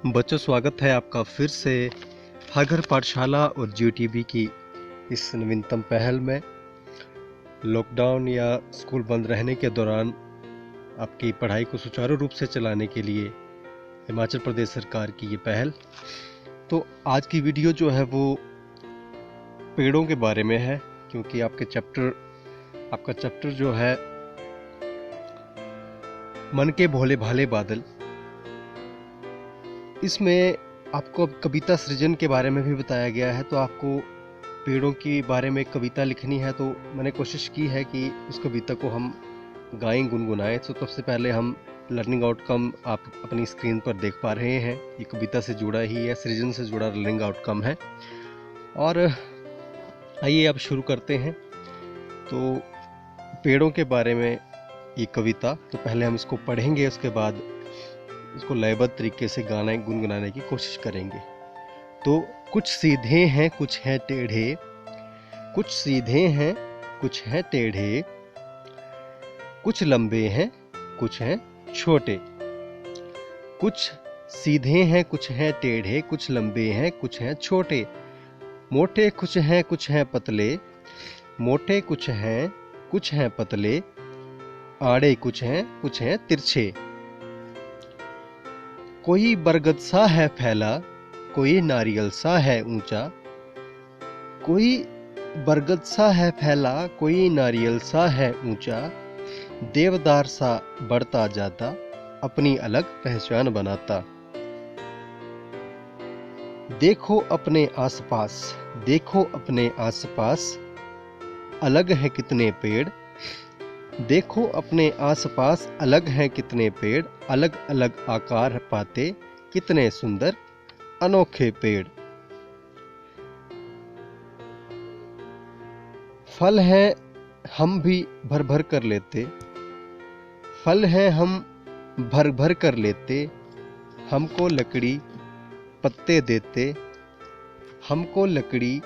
बच्चों, स्वागत है आपका फिर से हर घर पाठशाला और जीटीबी की इस नवीनतम पहल में। लॉकडाउन या स्कूल बंद रहने के दौरान आपकी पढ़ाई को सुचारू रूप से चलाने के लिए हिमाचल प्रदेश सरकार की ये पहल। तो आज की वीडियो जो है वो पेड़ों के बारे में है, क्योंकि आपका चैप्टर जो है मन के भोले भाले बादल, इसमें आपको अब कविता सृजन के बारे में भी बताया गया है। तो आपको पेड़ों के बारे में कविता लिखनी है, तो मैंने कोशिश की है कि उस कविता को हम गाएं, गुनगुनाएं। तो सबसे पहले हम लर्निंग आउटकम आप अपनी स्क्रीन पर देख पा रहे हैं। ये कविता से जुड़ा ही है, सृजन से जुड़ा लर्निंग आउटकम है। और आइए अब शुरू करते हैं। तो पेड़ों के बारे में ये कविता, तो पहले हम इसको पढ़ेंगे, उसके बाद इसको लयबद्ध तरीके से गाने गुनगुनाने की कोशिश करेंगे। तो कुछ सीधे हैं कुछ हैं टेढ़े, कुछ सीधे हैं कुछ हैं टेढ़े, कुछ लंबे हैं कुछ हैं छोटे। कुछ सीधे हैं कुछ हैं टेढ़े, कुछ लंबे हैं कुछ हैं छोटे। मोटे कुछ हैं पतले, मोटे कुछ हैं पतले। आड़े कुछ हैं तिरछे। कोई बरगद सा है फैला, कोई नारियल सा है ऊंचा। कोई बरगद सा है फैला, कोई नारियल सा है ऊंचा। देवदार सा बढ़ता जाता, अपनी अलग पहचान बनाता। देखो अपने आसपास, देखो अपने आसपास, अलग हैं कितने पेड़। देखो अपने आसपास, अलग हैं कितने पेड़। अलग अलग आकार पाते, कितने सुंदर अनोखे पेड़। फल है हम भी भर भर कर लेते, फल है हम भर भर कर लेते। हमको लकड़ी पत्ते देते, हमको लकड़ी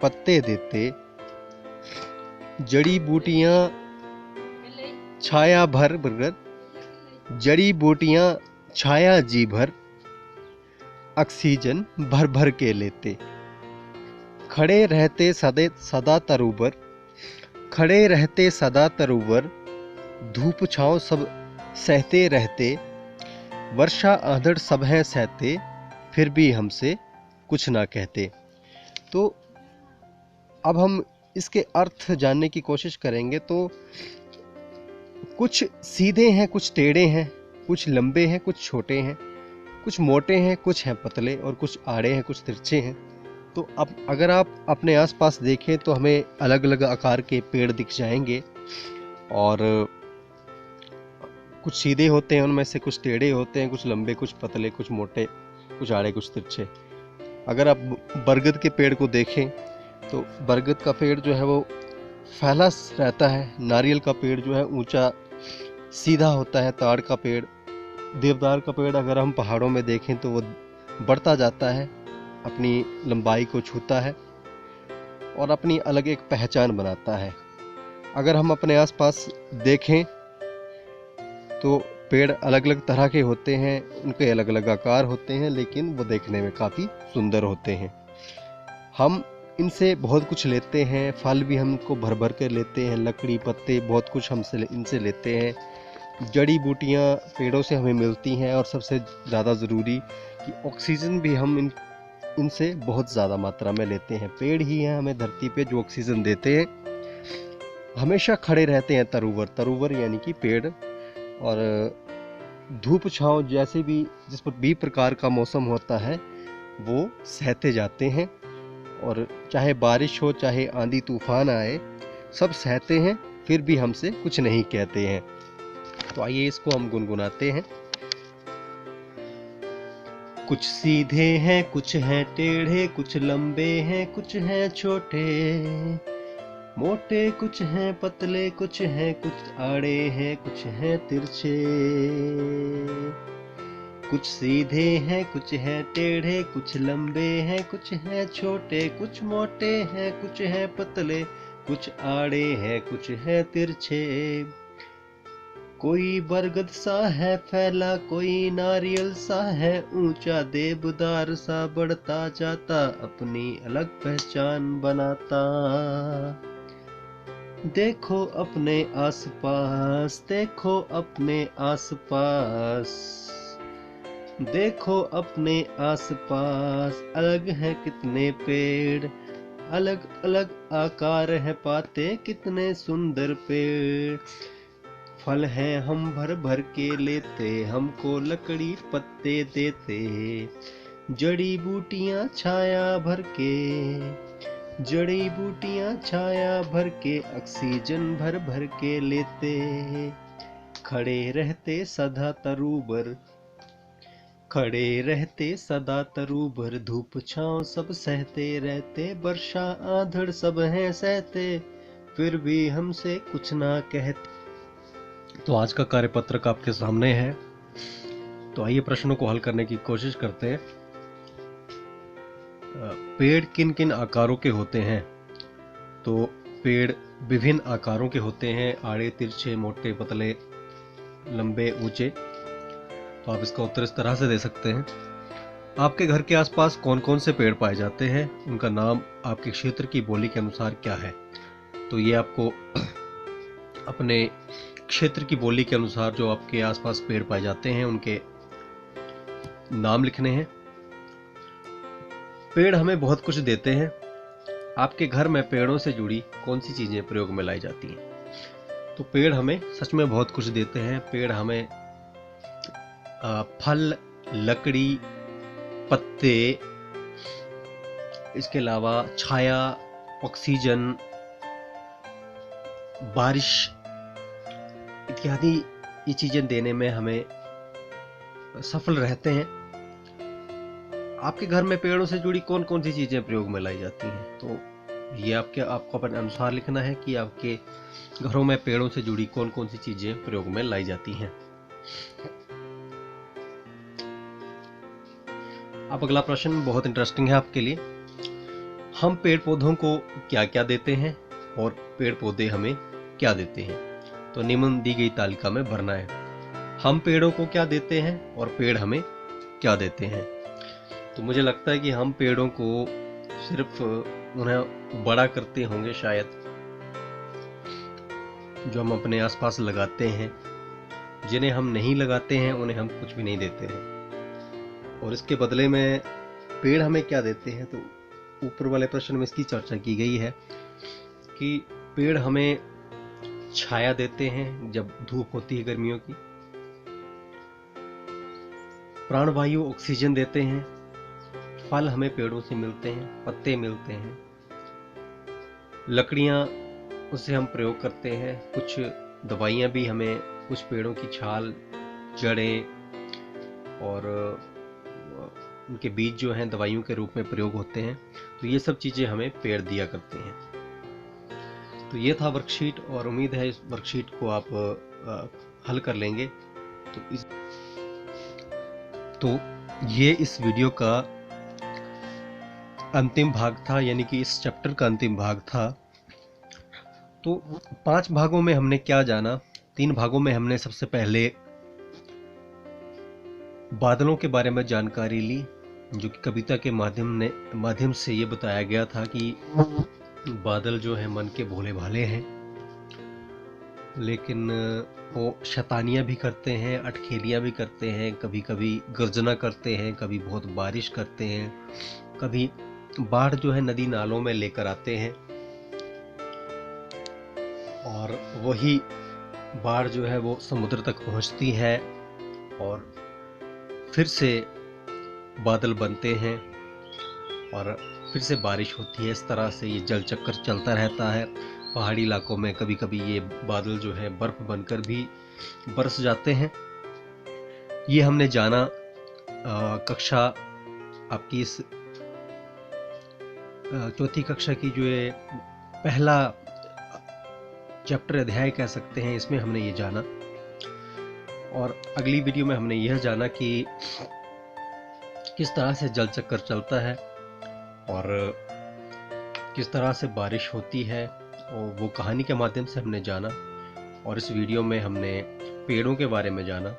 पत्ते देते। जड़ी बूटियां छाया भर भर, जड़ी बूटियां छाया जी भर। ऑक्सीजन भर भर के लेते। खड़े रहते सदा तरूबर, खड़े रहते सदा तरूबर। धूप छांव सब सहते रहते। वर्षा आंधड़ सब हैं सहते, फिर भी हमसे कुछ ना कहते। तो अब हम इसके अर्थ जानने की कोशिश करेंगे। तो कुछ सीधे हैं कुछ टेढ़े हैं, कुछ लंबे हैं कुछ छोटे हैं, कुछ मोटे हैं कुछ हैं पतले, और कुछ आड़े हैं कुछ तिरछे हैं। तो अब अगर आप अपने आसपास देखें तो हमें अलग अलग आकार के पेड़ दिख जाएंगे, और कुछ सीधे होते हैं, उनमें से कुछ टेढ़े होते हैं, कुछ लंबे कुछ पतले, कुछ मोटे कुछ आड़े कुछ तिरछे। अगर आप बरगद के पेड़ को देखें तो बरगद का पेड़ जो है वो फैला रहता है। नारियल का पेड़ जो है ऊंचा सीधा होता है। ताड़ का पेड़, देवदार का पेड़ अगर हम पहाड़ों में देखें तो वो बढ़ता जाता है, अपनी लंबाई को छूता है और अपनी अलग एक पहचान बनाता है। अगर हम अपने आसपास देखें तो पेड़ अलग अलग तरह के होते हैं, उनके अलग अलग आकार होते हैं, लेकिन वो देखने में काफ़ी सुंदर होते हैं। हम इनसे बहुत कुछ लेते हैं, फल भी हमको भर भर कर लेते हैं, लकड़ी पत्ते बहुत कुछ हमसे इनसे लेते हैं। जड़ी बूटियां पेड़ों से हमें मिलती हैं, और सबसे ज़्यादा ज़रूरी कि ऑक्सीजन भी हम इनसे बहुत ज़्यादा मात्रा में लेते हैं। पेड़ ही हैं हमें धरती पे जो ऑक्सीजन देते हैं। हमेशा खड़े रहते हैं तरूवर, तरूवर यानी कि पेड़, और धूप छाँव जैसे भी जिस पर भी प्रकार का मौसम होता है वो सहते जाते हैं। और चाहे बारिश हो चाहे आंधी तूफान आए, सब सहते हैं, फिर भी हमसे कुछ नहीं कहते हैं। तो आइए इसको हम गुनगुनाते हैं। कुछ सीधे हैं कुछ हैं टेढ़े, कुछ लंबे हैं कुछ हैं छोटे। मोटे कुछ हैं पतले कुछ आड़े हैं कुछ हैं तिरछे। कुछ सीधे हैं कुछ हैं टेढ़े, कुछ लंबे हैं कुछ हैं छोटे। कुछ मोटे हैं कुछ हैं पतले, कुछ आड़े हैं कुछ हैं तिरछे। कोई बरगद सा है फैला, कोई नारियल सा है ऊंचा, देवदार सा बढ़ता जाता, अपनी अलग पहचान बनाता। देखो अपने आसपास, देखो अपने आसपास, देखो अपने आसपास, अलग हैं कितने पेड़, अलग अलग आकार है पाते, कितने सुंदर पेड़। फल हैं हम भर भर के लेते, हमको लकड़ी पत्ते देते, जड़ी बूटियां छाया भर के, जड़ी बूटियां छाया भर के, ऑक्सीजन भर भर के लेते। खड़े रहते सदा तरूबर, खड़े रहते सदा तरूबर, धूप छांव सब सहते रहते, वर्षा आंधड़ सब हैं सहते, फिर भी हमसे कुछ ना कहते। तो आज का कार्यपत्रक आपके सामने है। तो आइए प्रश्नों को हल करने की कोशिश करते हैं। पेड़ किन किन आकारों के होते हैं? तो पेड़ विभिन्न आकारों के होते हैं, आड़े तिरछे, मोटे पतले, लंबे ऊंचे। तो आप इसका उत्तर इस तरह से दे सकते हैं। आपके घर के आसपास कौन कौन से पेड़ पाए जाते हैं, उनका नाम आपके क्षेत्र की बोली के अनुसार क्या है? तो ये आपको अपने क्षेत्र की बोली के अनुसार जो आपके आसपास पेड़ पाए जाते हैं उनके नाम लिखने हैं। पेड़ हमें बहुत कुछ देते हैं। आपके घर में पेड़ों से जुड़ी कौन सी चीजें प्रयोग में लाई जाती हैं? तो पेड़ हमें सच में बहुत कुछ देते हैं। पेड़ हमें फल, लकड़ी, पत्ते, इसके अलावा छाया, ऑक्सीजन, बारिश इत्यादि ये चीजें देने में हमें सफल रहते हैं। आपके घर में पेड़ों से जुड़ी कौन कौन सी चीजें प्रयोग में लाई जाती हैं? तो ये आपको अपने अनुसार लिखना है कि आपके घरों में पेड़ों से जुड़ी कौन कौन सी चीजें प्रयोग में लाई जाती हैं। अब अगला प्रश्न बहुत इंटरेस्टिंग है आपके लिए। हम पेड़ पौधों को क्या क्या देते हैं और पेड़ पौधे हमें क्या देते हैं? तो निम्न दी गई तालिका में भरना है। हम पेड़ों को क्या देते हैं और पेड़ हमें क्या देते हैं? तो मुझे लगता है कि हम पेड़ों को सिर्फ उन्हें बड़ा करते होंगे शायद, जो हम अपने आसपास लगाते हैं। जिन्हें हम नहीं लगाते हैं उन्हें हम कुछ भी नहीं देते हैं। और इसके बदले में पेड़ हमें क्या देते हैं? तो ऊपर वाले प्रश्न में इसकी चर्चा की गई है कि पेड़ हमें छाया देते हैं जब धूप होती है गर्मियों की, प्राणवायु ऑक्सीजन देते हैं, फल हमें पेड़ों से मिलते हैं, पत्ते मिलते हैं, लकड़ियां उसे हम प्रयोग करते हैं, कुछ दवाइयां भी हमें, कुछ पेड़ों की छाल, जड़ें और उनके बीज जो हैं दवाइयों के रूप में प्रयोग होते हैं। तो ये सब चीजें हमें पेड़ दिया करते हैं। तो ये था वर्कशीट और उम्मीद है इस वर्कशीट को आप हल कर लेंगे। तो ये इस वीडियो का अंतिम भाग था, यानी कि इस चैप्टर का अंतिम भाग था। तो 5 भागों में हमने क्या जाना? 3 भागों में हमने सबसे पहले बादलों के बारे में जानकारी ली, जो कि कविता के माध्यम से ये बताया गया था कि बादल जो है मन के भोले भाले हैं, लेकिन वो शैतानियां भी करते हैं, अटखेलियां भी करते हैं, कभी कभी गर्जना करते हैं, कभी बहुत बारिश करते हैं, कभी बाढ़ जो है नदी नालों में लेकर आते हैं, और वही बाढ़ जो है वो समुद्र तक पहुंचती है और फिर से बादल बनते हैं और फिर से बारिश होती है। इस तरह से ये जल चक्कर चलता रहता है। पहाड़ी इलाकों में कभी कभी ये बादल जो है बर्फ बनकर भी बरस जाते हैं। ये हमने जाना कक्षा आपकी इस चौथी कक्षा की जो ये पहला चैप्टर अध्याय कह सकते हैं, इसमें हमने ये जाना। और अगली वीडियो में हमने यह जाना कि किस तरह से जल चक्कर चलता है और किस तरह से बारिश होती है, और वो कहानी के माध्यम से हमने जाना। और इस वीडियो में हमने पेड़ों के बारे में जाना।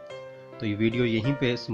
तो ये वीडियो यहीं पे